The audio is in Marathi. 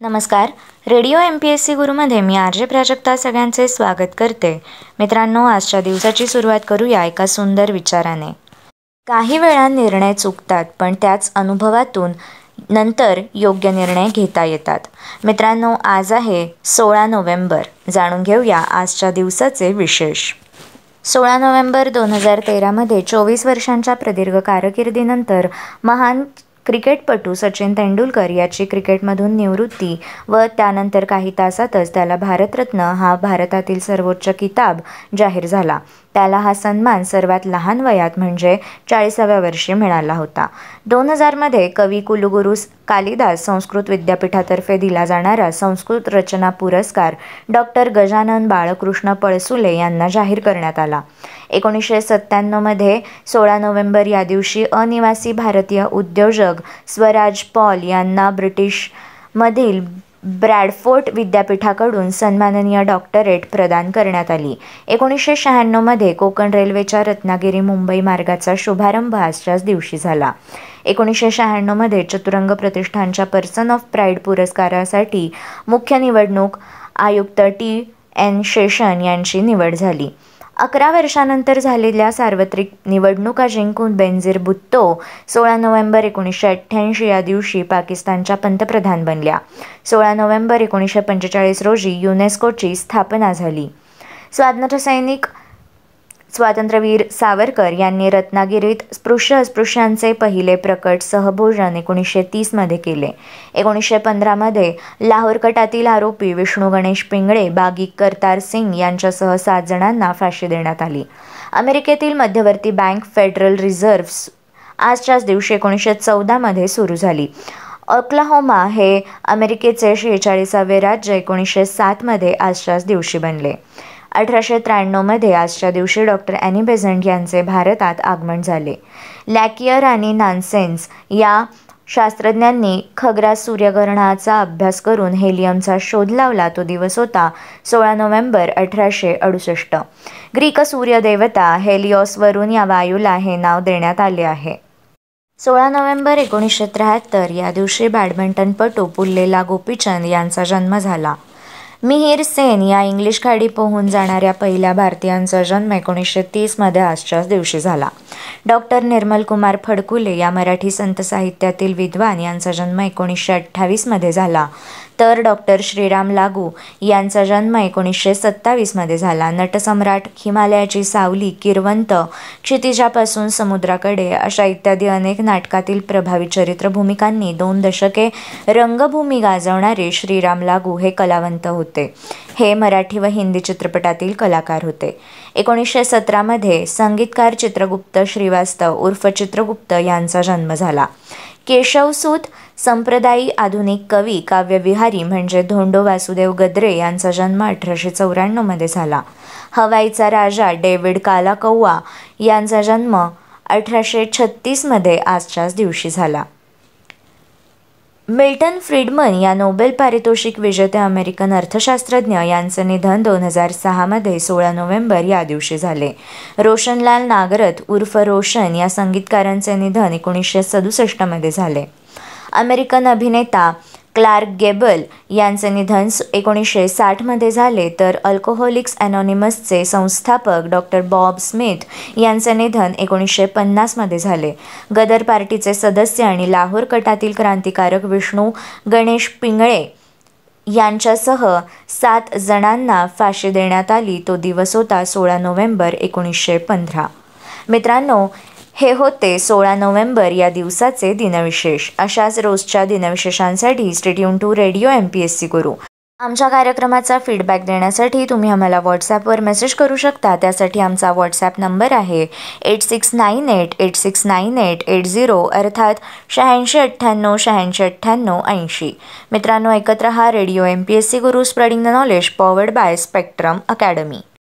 नमस्कार. रेडिओ MPSC गुरुमध्ये मी RJ प्राजक्ता सगळ्यांचे स्वागत करते. मित्रांनो, आजच्या दिवसाची सुरुवात करूया एका सुंदर विचाराने. काही वेळा निर्णय चुकतात, पण त्याच अनुभवातून नंतर योग्य निर्णय घेता येतात. मित्रांनो, आज आहे 16 नोव्हेंबर. जाणून घेऊया आजच्या दिवसाचे विशेष. 16 नोव्हेंबर 2013 24 वर्षांच्या प्रदीर्घ कारकिर्दीनंतर महान क्रिकेटपटू सचिन तेंडुलकर याची क्रिकेटमधून निवृत्ती व त्यानंतर काही तासातच त्याला भारतरत्न हा भारतातील सर्वोच्च किताब जाहीर झाला. त्याला हा सन्मान सर्वात लहान वयात म्हणजे 40व्या वर्षी मिळाला होता. 2000 कवी कुलगुरू कालिदास संस्कृत विद्यापीठातर्फे दिला जाणारा संस्कृत रचना पुरस्कार डॉक्टर गजानन बाळकृष्ण पळसुले यांना जाहीर करण्यात आला. 1997 16 नोव्हेंबर या दिवशी अनिवासी भारतीय उद्योजक स्वराज पॉल यांना ब्रिटिशमधील ब्रॅडफोर्ड विद्यापीठाकडून सन्माननीय डॉक्टरेट प्रदान करण्यात आली. 1996 कोकण रेल्वेच्या रत्नागिरी मुंबई मार्गाचा शुभारंभ आजच्याच दिवशी झाला. 1996 चतुरंग प्रतिष्ठानच्या पर्सन ऑफ प्राईड पुरस्कारासाठी मुख्य निवडणूक आयुक्त TN शेषन यांची निवड झाली. 11 वर्षांनंतर झालेल्या सार्वत्रिक निवडणुका जिंकून बेनझीर भुट्टो 16 नोव्हेंबर 1988 या दिवशी पाकिस्तानच्या पंतप्रधान बनल्या. 16 नोव्हेंबर 1945 रोजी युनेस्कोची स्थापना झाली. स्वातंत्र्यवीर सावरकर यांनी रत्नागिरीत स्पृश्यांचे पहिले प्रकट सहभोजन 1930 केले. 1915 लाहोर कटातील आरोपी विष्णू गणेश पिंगळे, बागी करतार सिंग यांच्यासह 7 जणांना फाशी देण्यात आली. अमेरिकेतील मध्यवर्ती बँक फेडरल रिझर्व्ह आजच्याच दिवशी 1914 सुरू झाली. ओक्लाहोमा हे अमेरिकेचे 46वे राज्य 1907 आजच्याच दिवशी बनले. 1893 आजच्या दिवशी डॉक्टर ॲनी बेझंट यांचे भारतात आगमन झाले. लॅकियर आणि नान्सेन्स या शास्त्रज्ञांनी खग्रास सूर्यग्रहणाचा अभ्यास करून हेलियमचा शोध लावला. तो दिवस होता 16 नोव्हेंबर 1868. ग्रीक सूर्यदेवता हेलिओसवरून या वायूला हे नाव देण्यात आले आहे. 16 नोव्हेंबर 1973 या दिवशी बॅडमिंटनपटू पुल्लेला गोपीचंद यांचा जन्म झाला. मिहिर सेन या इंग्लिश खाडी पोहून जाणाऱ्या पहिल्या भारतीयांचा जन्म 1930 आजच्याच दिवशी झाला. डॉक्टर निर्मलकुमार फडकुले या मराठी संत साहित्यातील विद्वान यांचा जन्म 1928 झाला. तर डॉक्टर श्रीराम लागू यांचा जन्म 1927 झाला. नटसम्राट, हिमालयाची सावली, किरवंत, क्षितिजापासून समुद्राकडे अशा इत्यादी अनेक नाटकातील प्रभावी चरित्र भूमिकांनी 2 दशके रंगभूमी गाजवणारे श्रीराम लागू हे कलावंत होते. हे मराठी व हिंदी चित्रपटातील कलाकार होते. 1917 संगीतकार चित्रगुप्त श्रीवास्तव उर्फ चित्रगुप्त यांचा जन्म झाला. केशवसूत संप्रदायी आधुनिक कवी काव्यविहारी म्हणजे धोंडो वासुदेव गद्रे यांचा जन्म 1894 झाला. हवाईचा राजा डेव्हिड कालाकौवा यांचा जन्म 1836 आजच्याच दिवशी झाला. मिल्टन फ्रीडमन या नोबेल पारितोषिक विजेते अमेरिकन अर्थशास्त्रज्ञ यांचे निधन 2006 16 नोव्हेंबर या दिवशी झाले. रोशनलाल नागरथ उर्फ रोशन या संगीतकारांचे निधन 1967 झाले. अमेरिकन अभिनेता क्लार्क गेबल यांचे निधन 1960 झाले. तर अल्कोहोलिक्स अनॉनिमसचे संस्थापक डॉक्टर बॉब स्मिथ यांचे निधन 1950 झाले. गदर पार्टीचे सदस्य आणि लाहोर कटातील क्रांतिकारक विष्णू गणेश पिंगळे यांच्यासह 7 जणांना फाशी देण्यात आली. तो दिवस होता 16 नोव्हेंबर 1915. मित्रांनो, हे होते 16 नोव्हेंबर या दिवसाचे दिनविशेष. अशाच रोजच्या दिनविशेषांसाठी stay tune to radio MPSC Guru. आमच्या कार्यक्रमाचा फीडबॅक देण्यासाठी तुम्ही आम्हाला व्हॉट्सॲपवर मेसेज करू शकता. त्यासाठी आमचा व्हॉट्सॲप नंबर आहे 8698869880 अर्थात 8698869880. मित्रांनो, ऐकत रहा radio MPSC Guru, spreading the knowledge, powered by spectrum academy.